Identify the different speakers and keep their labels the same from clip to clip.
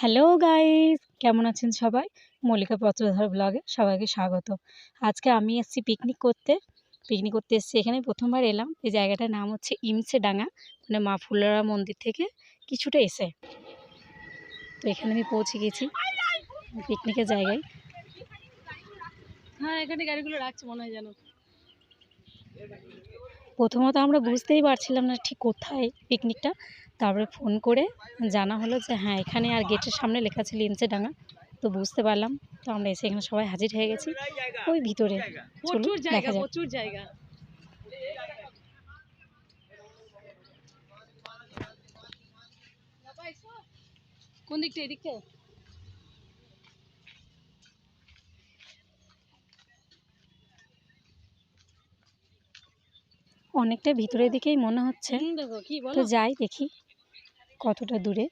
Speaker 1: Hello guys, কেমন আছেন সবাই? মল্লিকা পত্রধর ব্লগে সবাইকে স্বাগত। আজকে আমি এসেছি পিকনিক করতে এসেছি। এখানে প্রথমবার এলাম। এই জায়গাটার নাম হচ্ছে ইমসে ডাঙ্গা, মানে মা ফুলেরা মন্দির থেকে কিছুটা এসে। তো এখানে আমি পৌঁছে গেছি পিকনিকের জায়গায়।
Speaker 2: হ্যাঁ, এখানে গাড়িগুলো রাখছে মনে হয় যেন।
Speaker 1: প্রথমত আমরা বুঝতেই পারছিলাম না ঠিক কোথায় পিকনিকটা। তারপরে ফোন করে জানা হলো যে হ্যাঁ এখানে, আর গেটের সামনে লেখা ছিল ইমসে ডাঙ্গা। তো বুঝতে পারলাম। তো আমরা এসে এখানে সবাই হাজির হয়ে গেছি ওই ভিতরে। চলুন দেখা যাক।
Speaker 2: প্রচুর জায়গা। কোন দিকটা? এদিকটা?
Speaker 1: অনেকটা ভিতরের দিকেই মনে হচ্ছে।
Speaker 2: দেখো কি
Speaker 1: তো
Speaker 2: বলো।
Speaker 1: যাই দেখি কতটা দূরে।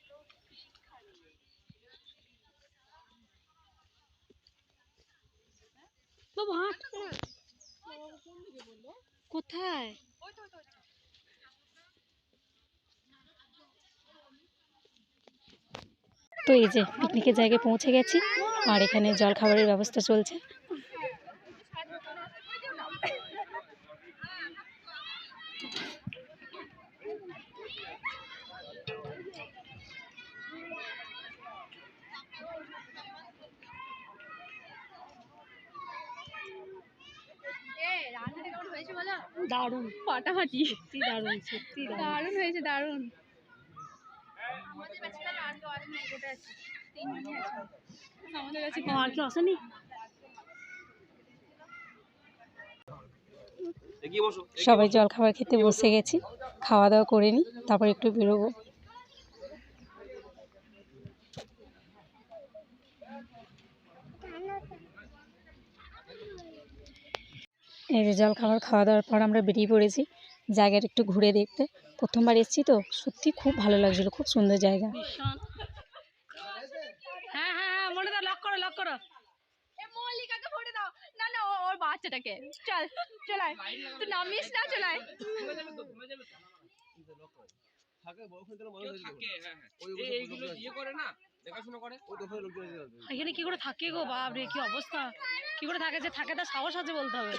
Speaker 2: কোথায়?
Speaker 1: তো এই যে পিকনিকের জায়গায় পৌঁছে গেছি, আর এখানে জল খাবারের ব্যবস্থা চলছে।
Speaker 2: দারুণ, ফাটাফাটি। সত্যি দারুণ হয়েছে, দারুণ। আমাদের কাছে আর কি আসেনি।
Speaker 1: সবাই জল খাবার খেতে বসে গেছি, খাওয়া দাওয়া করে নিই, তারপর একটু বেরোবো। এই যে জল খাওয়া দাওয়ার পর আমরা বেরিয়ে পড়েছি জায়গাটা একটু ঘুরে দেখতে। প্রথমবার এসেছি তো সত্যি খুব ভালো লাগছিলো, খুব সুন্দর জায়গা।
Speaker 2: হ্যাঁ হ্যাঁ হ্যাঁ, মনে দাও, লক করো। মল্লিকাকে ফোটে দাও। না না, ওর বাচ্চাটাকে। চলাই তুই নামিস না, চলাই। এখানে কি করে থাকে গো? বাপরে কি অবস্থা! কি করে থাকে? যে থাকে তার সাহস আছে বলতে হবে।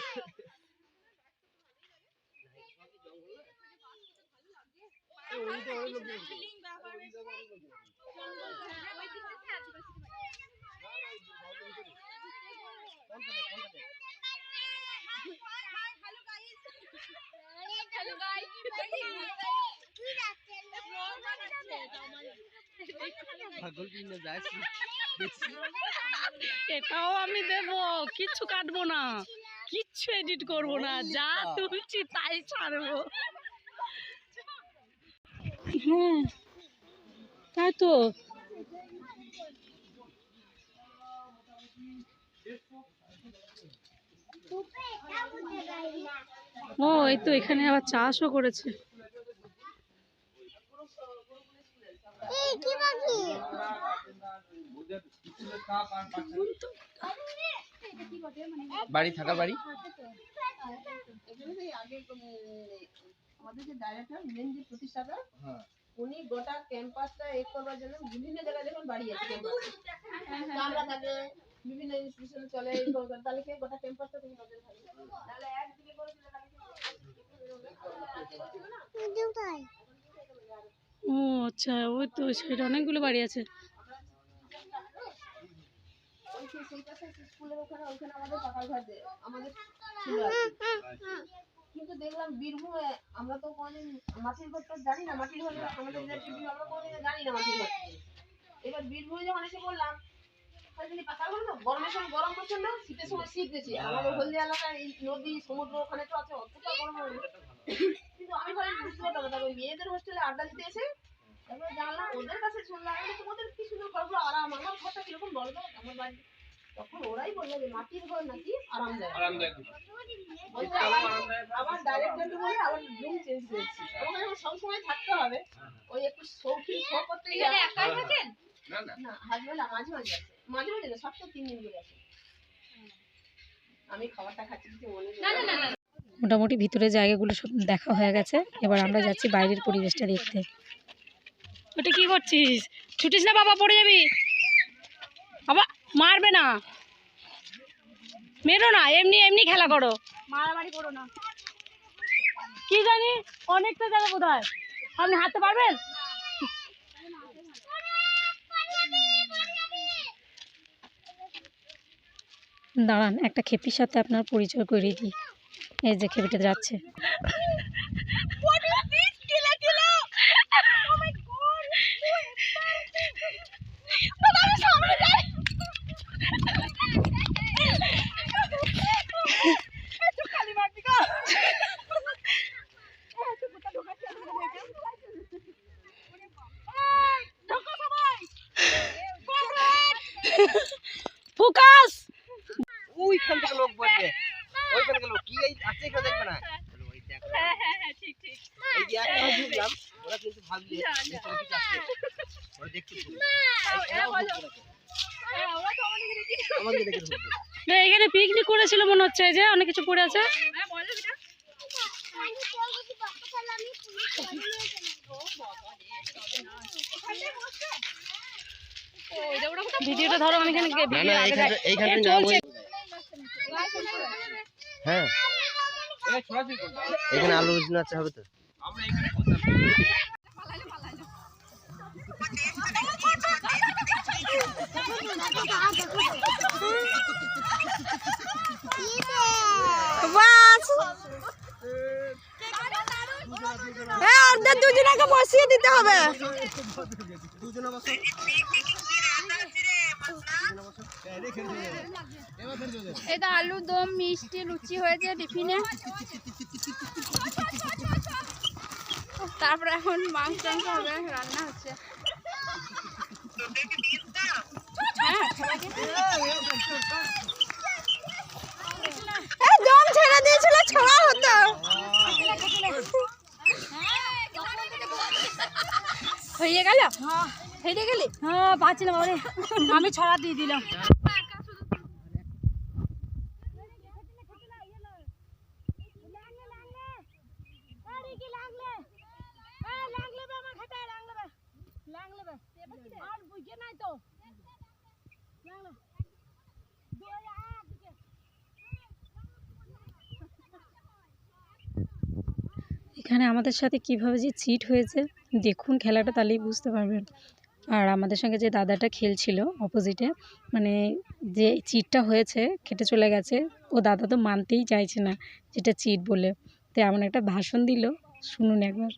Speaker 2: এটাও আমি দেবো, কিচ্ছু কাটবো না, কিচ্ছু এডিট করবো না, যা তুলছি তাই ছাড়বো।
Speaker 1: হ্যাঁ তাই তো। ও এই তো এখানে আবার চাষও করেছে।
Speaker 3: বাড়ি থাকা বাড়ি
Speaker 4: আমাদের যে ডাইরেক্টর মেন যে প্রতিষ্ঠাতা, উনি গোটা ক্যাম্পাসটা এক করবার জন্য বিভিন্ন জায়গায় যখন বাড়ি আছে, আমরা থাকে বিভিন্ন ইনস্টিটিউশনে চলে, তাহলে কি গোটা ক্যাম্পাসটা তুমি নজর থাকে, তাহলে একদিকে করে দিলে তাহলে
Speaker 1: ও আচ্ছা, ওই তো সেটা অনেকগুলো বাড়ি আছে।
Speaker 4: স্কুলের ওখানে আমাদের পাকা ঘর আমাদের ছিল। কিন্তু দেখলাম বীরভূমে, আমরা তো কোনদিন মাটির ঘর তো জানি না, মাটির ঘর আমাদের আমরা কোনদিন জানি না মাটির ঘর। এবার বীরভূমে যখন এসে বললাম পাকা ঘর, তো গরমের সময় গরম প্রচন্ড, শীতের সময় শীত বেশি। আমাদের হলদিয়া এলাকায় নদী সমুদ্র ওখানে তো আছে, অতটা গরম হবে। কিন্তু আমি ভালো বুঝতে পারতাম না। তারপর মেয়েদের হোস্টেলে আড্ডা দিতে এসে তারপরে জানলাম, ওদের কাছে শুনলাম তোমাদের কি সুন্দর ঘরগুলো আরাম, আমার ঘরটা কিরকম বলবো আমার বাড়ি। তখন ওরাই বললো যে মাটির ঘর নাকি আরামদায়ক। আমার ডাইরেক্টর বলে আবার রুম চেঞ্জ করেছি, ওখানে সবসময় থাকতে হবে। ওই একটু শৌখিন শো করতে গেলে একাই থাকেন না, হাজবেন্ড মাঝে মাঝে আছে, মাঝে মাঝে না, সপ্তাহে 3 দিন করে আছে। আমি খাবারটা খাচ্ছি কিছু মনে নেই।
Speaker 1: মোটামুটি ভিতরের জায়গাগুলো সব দেখা হয়ে গেছে, এবার আমরা যাচ্ছি বাইরের পরিবেশটা দেখতে। ওটা কি করছিস? ছুটিস না বাবা, পড়ে যাবি। বাবা মারবে না, মেরো না, এমনি এমনি খেলা করো, মারামারি করো না। কি জানি অনেকটা জায়গা বোধ হয়, আপনি হাঁটতে পারবেন? দাঁড়ান, একটা খেপির সাথে আপনার পরিচয় করিয়ে দিই। এই যে খেপিটা যাচ্ছে। ফোকাস।
Speaker 3: ওইখানকার লোক বলবে, ওইখানকার লোক কি এই আছে এখানে দেখবে না।
Speaker 2: হ্যাঁ ঠিক ঠিক।
Speaker 3: এই যে একটা ঢুকলাম, ওরা কিন্তু ভাবলে ভিতরে কিছু আছে, ওরা দেখতে আমাদের দেখে ঢুকবে।
Speaker 1: না, এখানে পিকনিক করেছিল মনে হচ্ছে, এই যে অনেক কিছু পড়ে আছে। ভিডিওটা ধরো, আমি এখানে
Speaker 3: এইখানে
Speaker 1: চলছে।
Speaker 3: হ্যাঁ এখানে আলু নাচা হবে তো।
Speaker 2: ওদের দুজনকে বসিয়ে দিতে হবে। এটা আলু দম, মিষ্টি, লুচি হয়েছে টিফিনে। তারপরে এখন মাংস টাংস হবে, রান্না হচ্ছে। দম ছেড়ে দিয়েছিল, ছোড়া হতো। হয়ে গেল, হেঁটে গেলি?
Speaker 1: হ্যাঁ পাচ্ছি না বাবা, আমি ছড়া দিয়ে দিলাম। এখানে আমাদের সাথে কিভাবে যে চিট হয়েছে দেখুন, খেলাটা তাহলেই বুঝতে পারবেন। আর আমাদের সঙ্গে যে দাদাটা খেলছিল অপোজিটে, মানে যে চিটটা হয়েছে খেটে চলে গেছে, ও দাদা তো মানতেই চাইছে না যেটা চিট বলে। তো এমন একটা ভাষণ দিল, শুনুন একবার।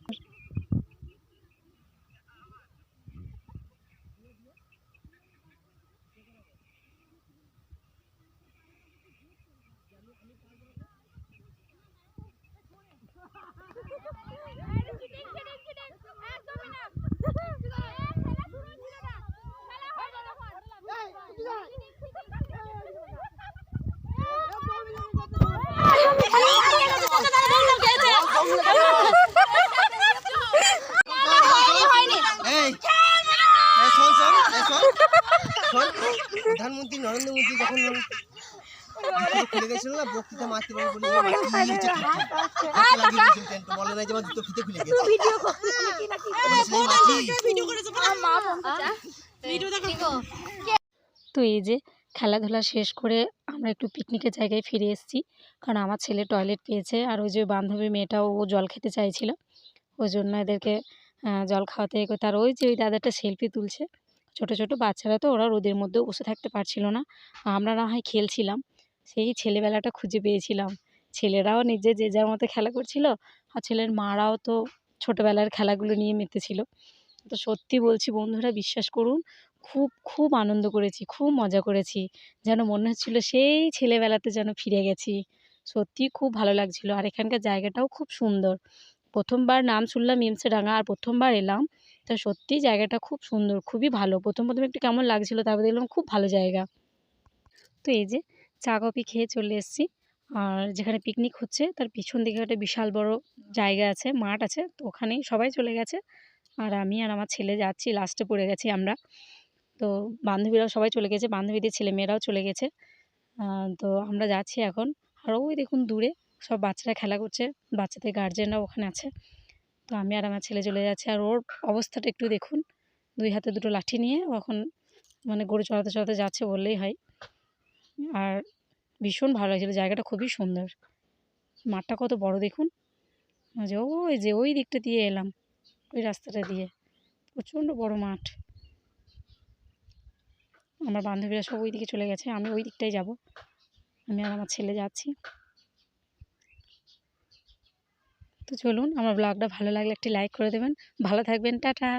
Speaker 3: প্রধানমন্ত্রী নরেন্দ্র মোদী যখন খুলে গেছিল না বক্তৃতা মারতে বলে বলে না যে আমার জুতো ফিতে খুলে গেছে।
Speaker 1: তো এই যে খেলাধুলা শেষ করে আমরা একটু পিকনিকের জায়গায় ফিরে এসেছি, কারণ আমার ছেলে টয়লেট পেয়েছে, আর ওই যে বান্ধবী মেয়েটাও ও জল খেতে চাইছিল, ওই জন্য এদেরকে জল খাওয়াতে করতে। আর ওই যে ওই দাদাটা সেলফি তুলছে, ছোটো ছোটো বাচ্চারা, তো ওরা রোদের মধ্যেও বসে থাকতে পারছিল না। আমরা না হয় খেলছিলাম, সেই ছেলেবেলাটা খুঁজে পেয়েছিলাম। ছেলেরাও নিজে যে যার মতো খেলা করছিল, আর ছেলের মারাও তো ছোটোবেলার খেলাগুলো নিয়ে মেতেছিল। তো সত্যি বলছি বন্ধুরা, বিশ্বাস করুন, খুব খুব আনন্দ করেছি, খুব মজা করেছি, যেন মনে হচ্ছিলো সেই ছেলেবেলাতে যেন ফিরে গেছি। সত্যিই খুব ভালো লাগছিল। আর এখানকার জায়গাটাও খুব সুন্দর। প্রথমবার নাম শুনলাম ইমসেডাঙ্গা, আর প্রথমবার এলাম, তো সত্যিই জায়গাটা খুব সুন্দর, খুবই ভালো। প্রথম একটু কেমন লাগছিলো, তারপর দেখলাম খুব ভালো জায়গা। তো এই যে চা কফি খেয়ে চলে এসেছি, আর যেখানে পিকনিক হচ্ছে তার পিছন দিকে একটা বিশাল বড় জায়গা আছে, মাঠ আছে, তো ওখানেই সবাই চলে গেছে। আর আমি আর আমার ছেলে যাচ্ছি, লাস্টে পড়ে গেছি আমরা। তো বান্ধবীরাও সবাই চলে গেছে, বান্ধবীদের ছেলেমেয়েরাও চলে গেছে। তো আমরা যাচ্ছি এখন। আর ওই দেখুন দূরে সব বাচ্চারা খেলা করছে, বাচ্চাদের গার্জেনরাও ওখানে আছে। তো আমি আর আমার ছেলে চলে যাচ্ছি। আর ওর অবস্থাটা একটু দেখুন, 2 হাতে 2টো লাঠি নিয়ে ও এখন মানে গরু চড়াতে চড়াতে যাচ্ছে বললেই হয়। আর ভীষণ ভালো লাগছিল, জায়গাটা খুবই সুন্দর। মাঠটা কত বড় দেখুন, যে ওই দিকটা দিয়ে এলাম, ওই রাস্তাটা দিয়ে, প্রচণ্ড বড় মাঠ। আমার বান্ধবীরা সব ওই দিকে চলে গেছে, আমি ওই দিকটাই যাব। আমি আর আমার ছেলে যাচ্ছি। তো চলুন, আমার ব্লগটা ভালো লাগলে একটি লাইক করে দেবেন। ভালো থাকবেন, টাটা।